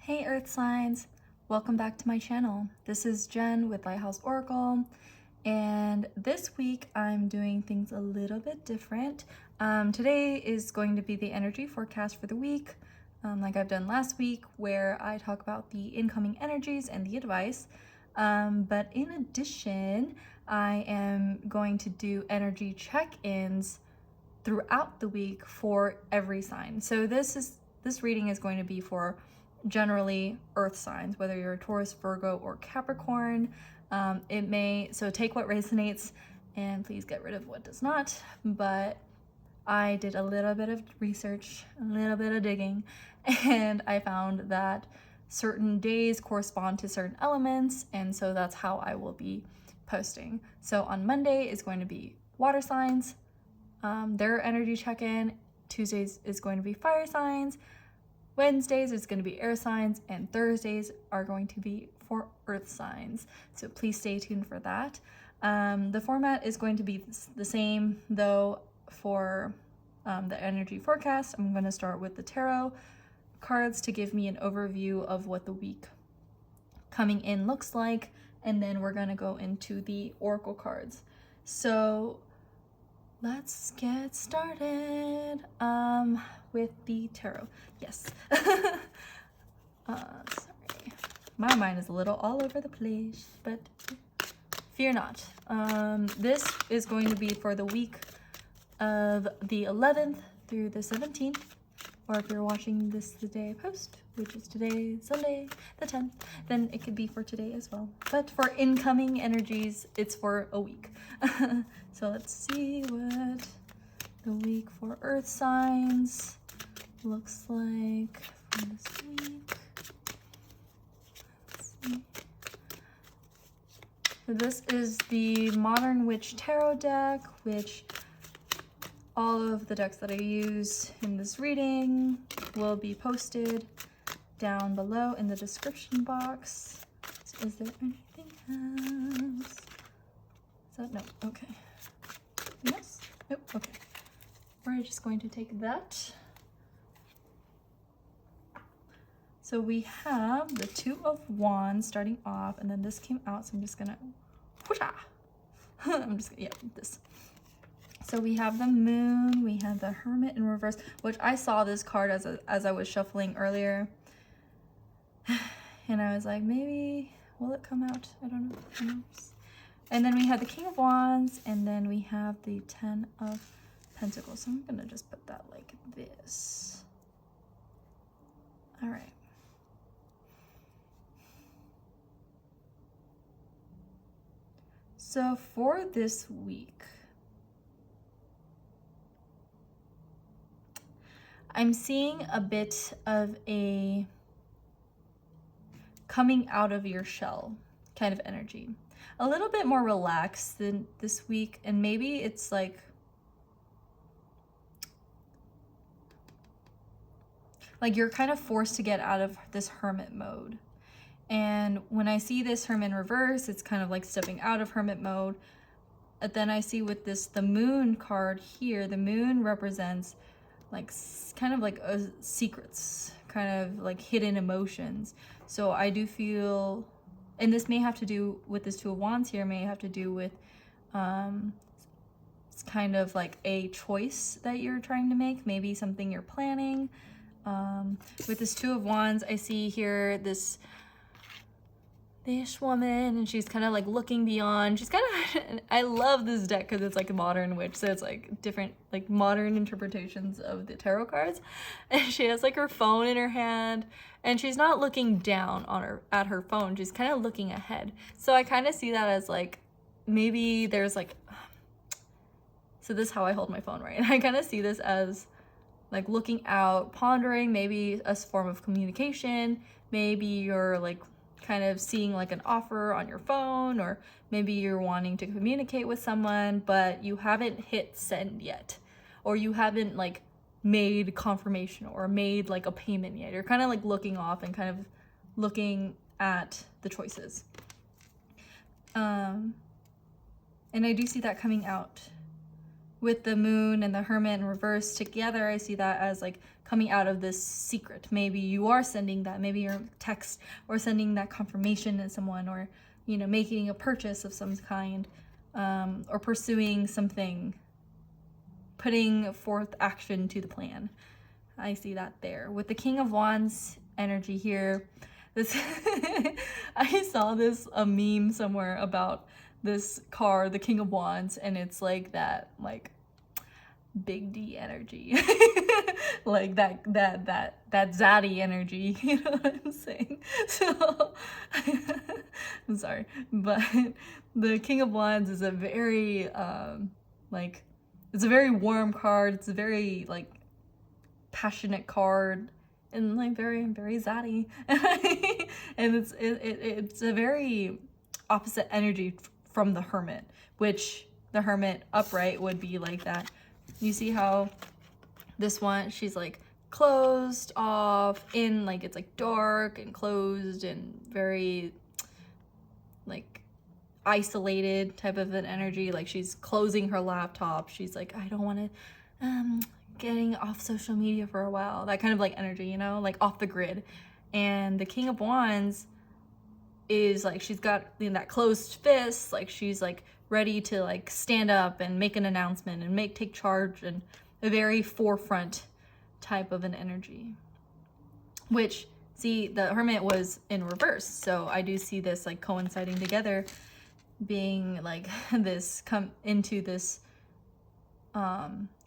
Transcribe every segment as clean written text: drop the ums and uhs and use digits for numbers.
Hey Earth Signs! Welcome back to my channel. This is Jen with Lighthouse Oracle, and this week I'm doing things a little bit different. Today is going to be the energy forecast for the week, like I've done last week, where I talk about the incoming energies and the advice. But in addition, I am going to do energy check-ins throughout the week for every sign. So this reading is going to be for generally earth signs, whether you're a Taurus, Virgo, or Capricorn. So take what resonates and please get rid of what does not. But I did a little bit of research, a little bit of digging, and I found that certain days correspond to certain elements, and so that's how I will be posting. So on Monday is going to be water signs, their energy check-in. Tuesdays is going to be fire signs. Wednesdays is going to be air signs, and Thursdays are going to be for earth signs. So please stay tuned for that. The format is going to be the same though for the energy forecast. I'm going to start with the tarot cards to give me an overview of what the week coming in looks like, and then we're going to go into the oracle cards. So let's get started with the tarot. Yes. Sorry. My mind is a little all over the place, but fear not. This is going to be for the week of the 11th through the 17th, or if you're watching this the day I post, which is today, Sunday, the 10th, then it could be for today as well. But for incoming energies, it's for a week. So let's see what the week for earth signs looks like for this week. Let's see. So this is the Modern Witch Tarot deck, which all of the decks that I use in this reading will be posted down below in the description box. So is there anything else? Is that no? Okay. Yes? Nope. Okay. We're just going to take that. So we have the Two of Wands starting off, and then this came out, so I'm just gonna whoosha. This. So we have the Moon, we have the Hermit in reverse, which I saw this card as I was shuffling earlier. And I was like, maybe, will it come out? I don't know. Who knows? And then we have the King of Wands, and then we have the Ten of Pentacles. So I'm gonna just put that like this. All right. So for this week, I'm seeing a bit of a coming out of your shell kind of energy. A little bit more relaxed than this week, and maybe it's like you're kind of forced to get out of this hermit mode. And when I see this Hermit in reverse, it's kind of like stepping out of hermit mode. But then I see with this, the Moon card here, the Moon represents like kind of like secrets, kind of like hidden emotions. So I do feel, and this may have to do with this Two of Wands here, may have to do with it's kind of like a choice that you're trying to make, maybe something you're planning. With this Two of Wands, I see here this woman, and she's kind of like looking beyond. She's kind of, I love this deck because it's like a modern witch, so it's like different like modern interpretations of the tarot cards. And she has like her phone in her hand, and she's not looking down on at her phone, she's kind of looking ahead. So I kind of see that as like, maybe there's like, so this is how I hold my phone, right? And I kind of see this as like looking out, pondering, maybe a form of communication. Maybe you're like kind of seeing like an offer on your phone, or maybe you're wanting to communicate with someone, but you haven't hit send yet, or you haven't like made confirmation or made like a payment yet. You're kind of like looking off and kind of looking at the choices. And I do see that coming out with the Moon and the Hermit in reverse together. I see that as like coming out of this secret. Maybe you are sending that, maybe you're text or sending that confirmation to someone, or, you know, making a purchase of some kind, or pursuing something, putting forth action to the plan. I see that there. With the King of Wands energy here, this I saw this a meme somewhere about this card, the King of Wands, and it's like that, like, big D energy. Like that zaddy energy, you know what I'm saying? So I'm sorry, but the King of Wands is a very like, it's a very warm card. It's a very like passionate card, and like very zaddy. And it's a very opposite energy from the Hermit, which the Hermit upright would be like that. You see how this one, she's like closed off in, like, it's like dark and closed and very like isolated type of an energy. Like she's closing her laptop. She's like, I don't want to getting off social media for a while. That kind of like energy, you know, like off the grid. And the King of Wands is like, she's got, you know, that closed fist. Like she's like ready to like stand up and make an announcement and take charge, and a very forefront type of an energy. Which, see, the Hermit was in reverse, so I do see this like coinciding together, being like this, come into this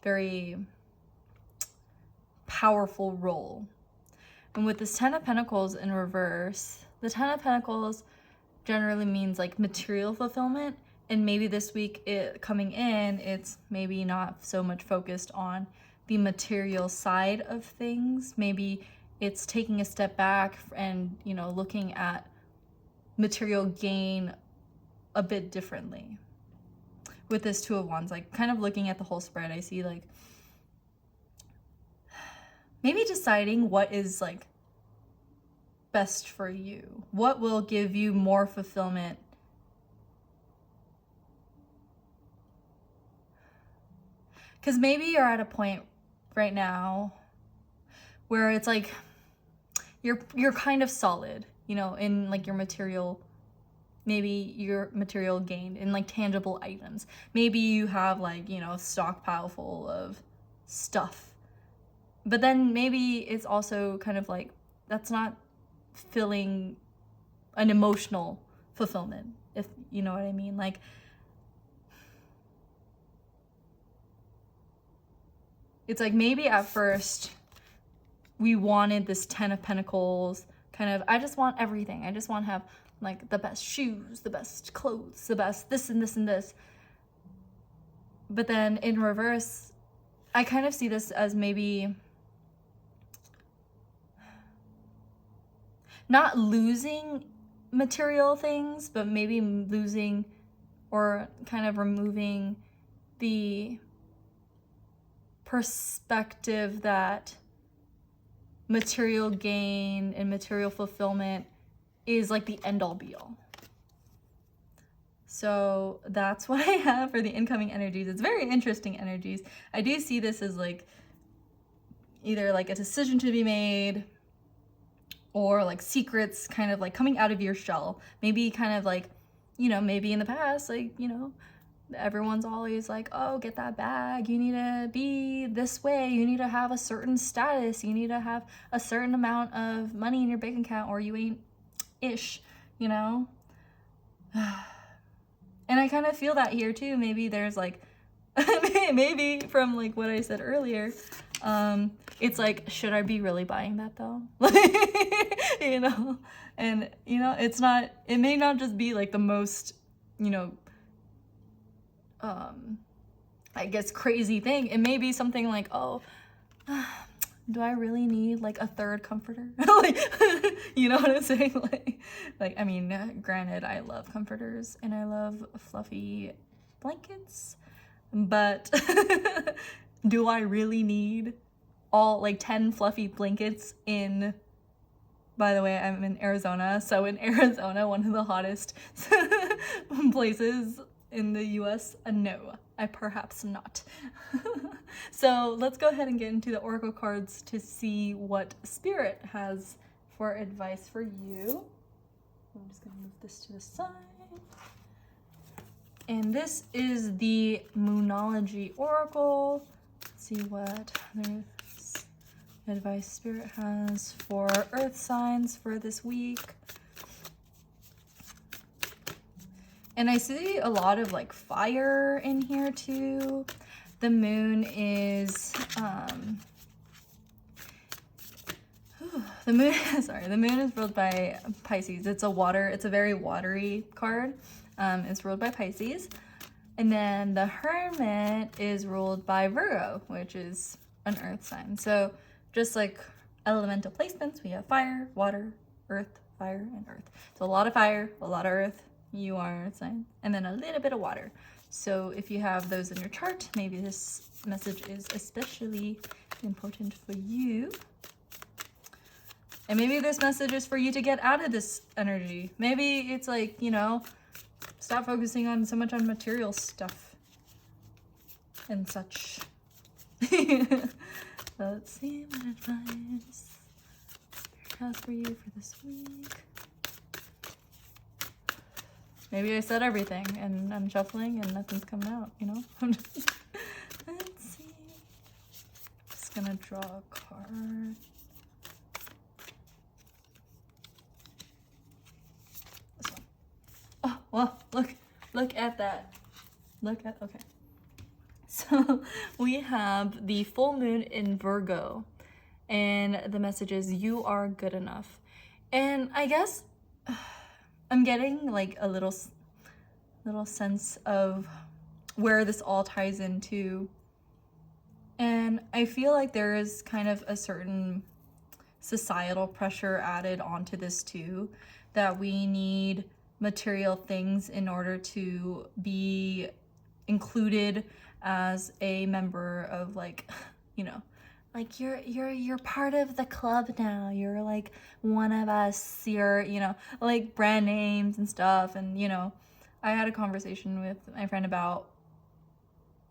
very powerful role. And with this Ten of Pentacles in reverse, the Ten of Pentacles generally means like material fulfillment. And maybe this week, it coming in, it's maybe not so much focused on the material side of things. Maybe it's taking a step back and, you know, looking at material gain a bit differently. With this Two of Wands, like kind of looking at the whole spread, I see like maybe deciding what is like best for you. What will give you more fulfillment. Because maybe you're at a point right now where it's like you're kind of solid, you know, in like your material, maybe your material gain in like tangible items. Maybe you have like, you know, a stockpile full of stuff. But then maybe it's also kind of like, that's not filling an emotional fulfillment, if you know what I mean. Like, it's like maybe at first we wanted this Ten of Pentacles kind of, I just want everything. I just want to have like the best shoes, the best clothes, the best this and this and this. But then in reverse, I kind of see this as maybe not losing material things, but maybe losing or kind of removing the perspective that material gain and material fulfillment is like the end all be all. So that's what I have for the incoming energies. It's very interesting energies. I do see this as like either like a decision to be made, or like secrets kind of like coming out of your shell. Maybe kind of like, you know, maybe in the past, like, you know, everyone's always like, oh, get that bag, you need to be this way, you need to have a certain status, you need to have a certain amount of money in your bank account or you ain't ish, you know? And I kind of feel that here too. Maybe there's like, maybe from like what I said earlier, it's like, should I be really buying that though? You know? And, you know, it's not, it may not just be like the most, you know, I guess crazy thing. It may be something like, oh, do I really need like a third comforter? Like, you know what I'm saying? Like, I mean, granted, I love comforters and I love fluffy blankets, but do I really need all like 10 fluffy blankets in, by the way, I'm in Arizona. So in Arizona, one of the hottest places in the US, no, perhaps not. So let's go ahead and get into the oracle cards to see what Spirit has for advice for you. I'm just gonna move this to the side. And this is the Moonology Oracle. Let's see what advice Spirit has for earth signs for this week. And I see a lot of like fire in here too. The moon is the moon is ruled by Pisces. It's a very watery card. It's ruled by Pisces. And then the Hermit is ruled by Virgo, which is an earth sign. So just like elemental placements, we have fire, water, earth, fire, and earth. So a lot of fire, a lot of earth. You are an earth sign. And then a little bit of water. So if you have those in your chart, maybe this message is especially important for you. And maybe this message is for you to get out of this energy. Maybe it's like, you know, stop focusing on so much on material stuff and such. Let's see what advice Spirit has for you for this week. Maybe I said everything and I'm shuffling and nothing's coming out, you know? Let's see. Just gonna draw a card. This one. Oh, well, look at that. Okay. So we have the full moon in Virgo, and the message is you are good enough. And I guess I'm getting like a little sense of where this all ties into. And I feel like there is kind of a certain societal pressure added onto this too, that we need material things in order to be included as a member of, like, you know, like you're part of the club now. You're like one of us. You're, you know, like brand names and stuff. And, you know, I had a conversation with my friend about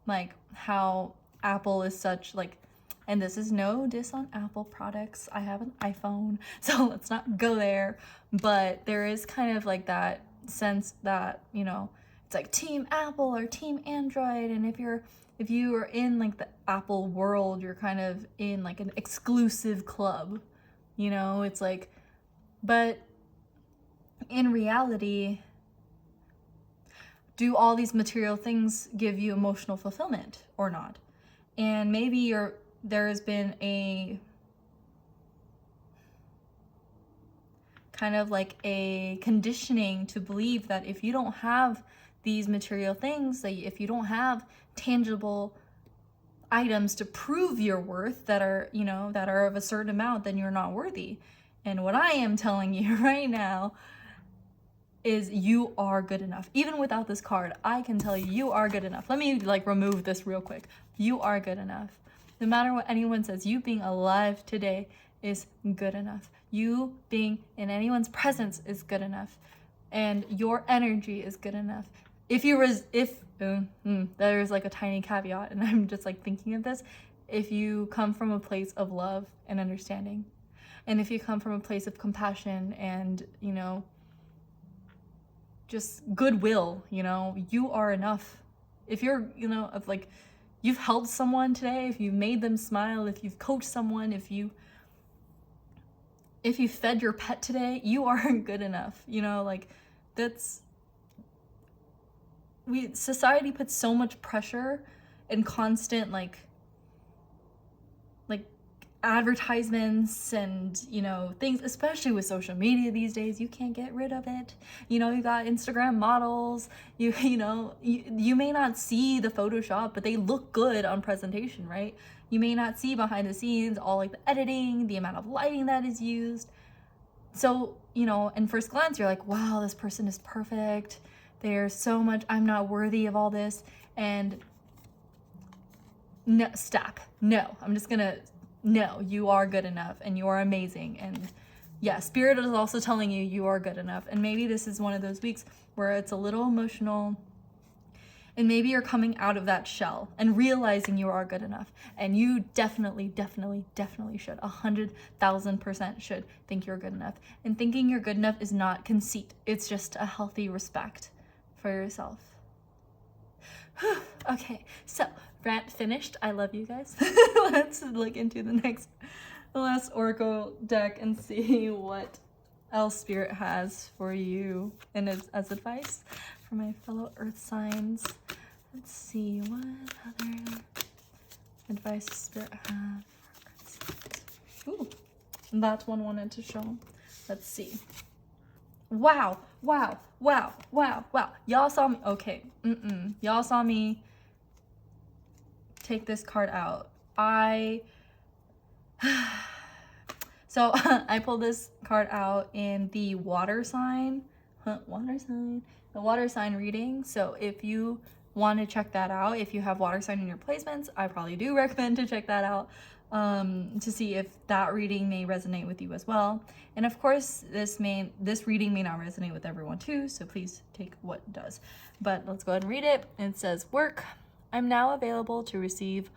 like how Apple is such like, and this is no diss on Apple products. I have an iPhone, so let's not go there. But there is kind of like that sense that, you know, it's like Team Apple or Team Android. And if you are in like the Apple world, you're kind of in like an exclusive club, you know. It's like, but in reality, do all these material things give you emotional fulfillment or not? And maybe there has been a kind of like a conditioning to believe that if you don't have these material things, that if you don't have tangible items to prove your worth that are, you know, that are of a certain amount, then you're not worthy. And what I am telling you right now is you are good enough. Even without this card, I can tell you, you are good enough. Let me like remove this real quick. You are good enough. No matter what anyone says, you being alive today is good enough. You being in anyone's presence is good enough. And your energy is good enough. There's like a tiny caveat, and I'm just like thinking of this. If you come from a place of love and understanding, and if you come from a place of compassion and, you know, just goodwill, you know, you are enough. If you're, you know, of like, you've helped someone today, if you've made them smile, if you've coached someone, if you fed your pet today, you are good enough. You know, like society puts so much pressure and constant like advertisements and, you know, things, especially with social media these days. You can't get rid of it. You know, you got Instagram models, you know, you may not see the Photoshop, but they look good on presentation, right? You may not see behind the scenes all like the editing, the amount of lighting that is used. So, you know, in first glance, you're like, wow, this person is perfect. There's so much, I'm not worthy of all this. And no, stop. No, no, you are good enough and you are amazing. And yeah, Spirit is also telling you you are good enough. And maybe this is one of those weeks where it's a little emotional And maybe you're coming out of that shell and realizing you are good enough. And you definitely should. 100,000% should think you're good enough. And thinking you're good enough is not conceit. It's just a healthy respect for yourself. Okay, so rant finished. I love you guys. Let's look into the last Oracle deck and see what else Spirit has for you and as advice for my fellow Earth signs. Let's see, what other advice does Spirit have for Earth signs? Ooh, that one wanted to show. Let's see. Wow. Y'all saw me. Okay. Y'all saw me take this card out. So I pulled this card out in the water sign. The water sign reading. So if you want to check that out, if you have water sign in your placements, I probably do recommend to check that out. To see if that reading may resonate with you as well. And of course, this reading may not resonate with everyone too, so please take what does. But let's go ahead and read it. It says, work. I'm now available to receive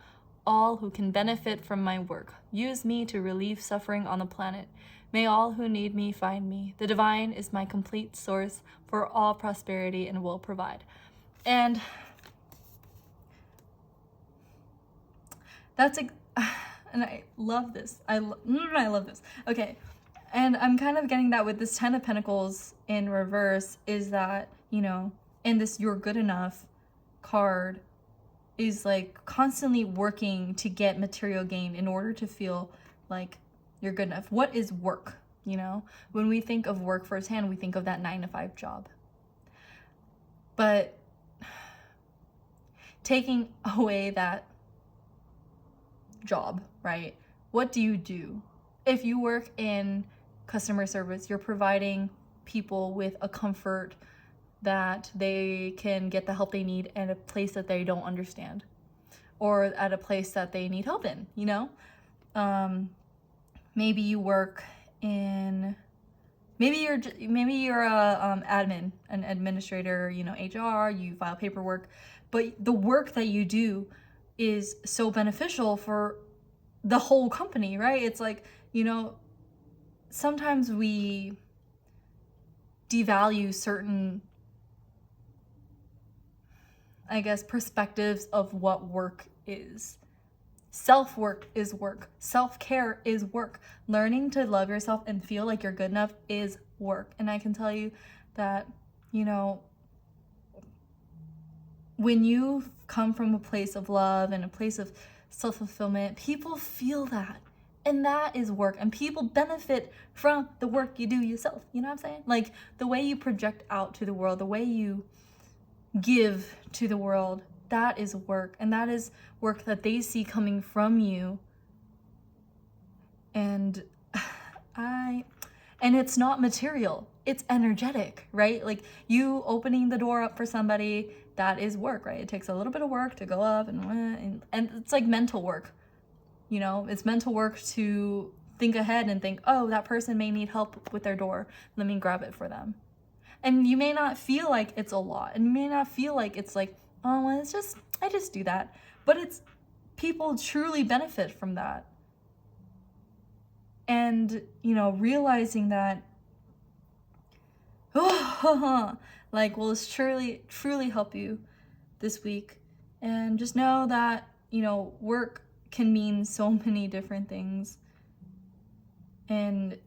all who can benefit from my work. Use me to relieve suffering on the planet. May all who need me find me. The divine is my complete source for all prosperity and will provide. And that's and I love this. I love this. Okay. And I'm kind of getting that with this 10 of Pentacles in reverse is that, you know, in this you're good enough card is like constantly working to get material gain in order to feel like you're good enough. What is work? You know, when we think of work firsthand, we think of that 9-to-5 job. But taking away that job, right? What do you do? If you work in customer service, you're providing people with a comfort that they can get the help they need at a place that they don't understand, or at a place that they need help in, you know? Maybe you work in, maybe you're a admin, an administrator, you know, HR, you file paperwork, but the work that you do is so beneficial for the whole company, right? It's like, you know, sometimes we devalue certain, I guess, perspectives of what work is. Self-work is work. Self-care is work. Learning to love yourself and feel like you're good enough is work. And I can tell you that, you know, when you come from a place of love and a place of self-fulfillment, people feel that. And that is work. And people benefit from the work you do yourself. You know what I'm saying? Like the way you project out to the world, the way you give to the world, that is work. And that is work that they see coming from you. And it's not material. It's energetic, right? Like you opening the door up for somebody, that is work, right? It takes a little bit of work to go up and it's like mental work. You know, it's mental work to think ahead and think, oh, that person may need help with their door. Let me grab it for them. And you may not feel like it's a lot. And you may not feel like it's like, oh, well, I just do that. But it's, people truly benefit from that. And, you know, realizing that, like, will truly help you this week. And just know that, you know, work can mean so many different things. And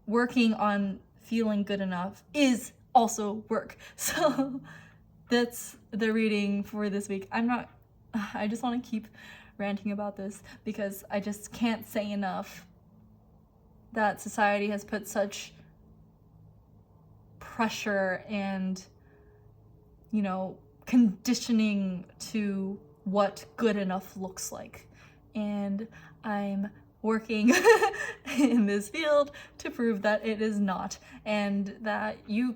working on feeling good enough is also work. So that's the reading for this week. I just want to keep ranting about this because I just can't say enough that society has put such pressure and, you know, conditioning to what good enough looks like. And I'm working in this field to prove that it is not, and that you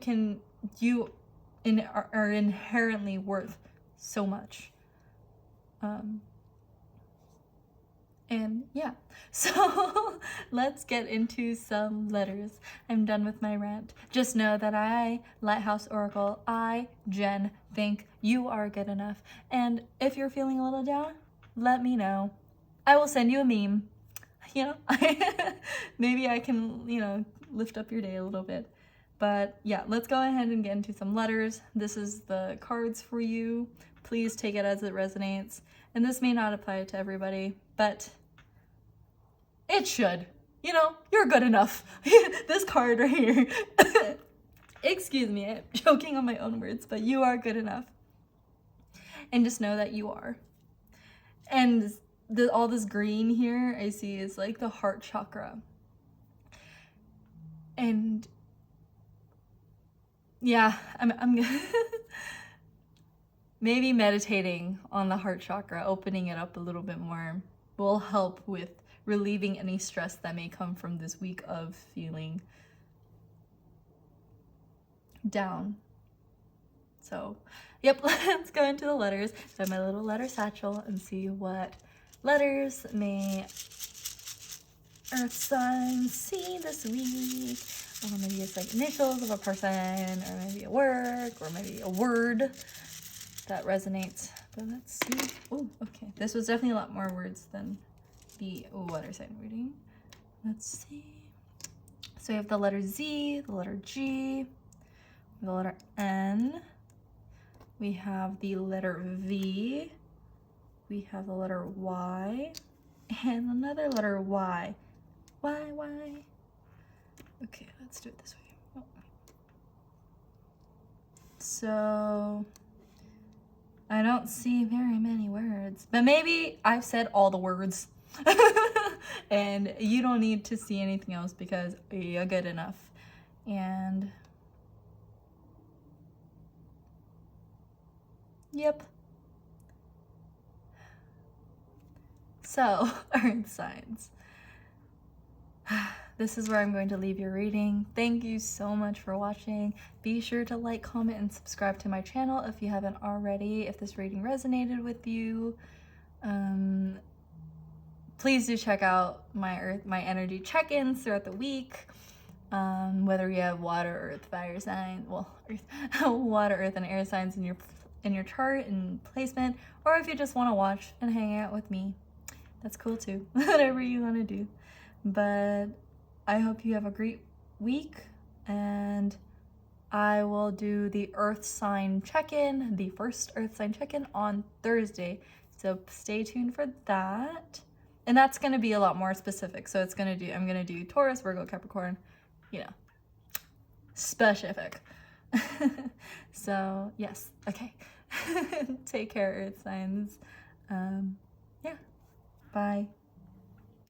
are inherently worth so much. And yeah, so let's get into some letters. I'm done with my rant. Just know that I, Lighthouse Oracle, Jen, think you are good enough. And if you're feeling a little down, let me know. I will send you a meme. You know, maybe I can, lift up your day a little bit. But yeah, let's go ahead and get into some letters. This is the cards for you. Please take it as it resonates. And this may not apply to everybody, but it should. You're good enough. This card right here. Excuse me, I'm joking on my own words, but you are good enough. And just know that you are. And all this green here I see is like the heart chakra. And yeah, I'm maybe meditating on the heart chakra, opening it up a little bit more, will help with relieving any stress that may come from this week of feeling down. So, yep, let's go into the letters. So my little letter satchel and see what letters may Earth signs see this week. Or maybe it's like initials of a person, or maybe a word, or maybe a word that resonates. But let's see. Oh, okay. This was definitely a lot more words than the letter sign reading. Let's see. So we have the letter Z, the letter G, the letter N. We have the letter V. We have the letter Y. And another letter Y. Y. Okay, let's do it this way. Oh. So I don't see very many words, but maybe I've said all the words. And you don't need to see anything else because you're good enough. And yep. So, Earth signs. This is where I'm going to leave your reading. Thank you so much for watching. Be sure to like, comment, and subscribe to my channel if you haven't already, if this reading resonated with you. Please do check out my energy check-ins throughout the week. Whether you have water, earth, fire sign, water, earth, and air signs in your chart and placement, or if you just want to watch and hang out with me, that's cool too. Whatever you want to do. But I hope you have a great week, and I will do the earth sign check-in, the first earth sign check-in on Thursday. So stay tuned for that. And that's going to be a lot more specific. So I'm going to do Taurus, Virgo, Capricorn, specific. So yes. Okay. Take care, earth signs. Yeah. Bye.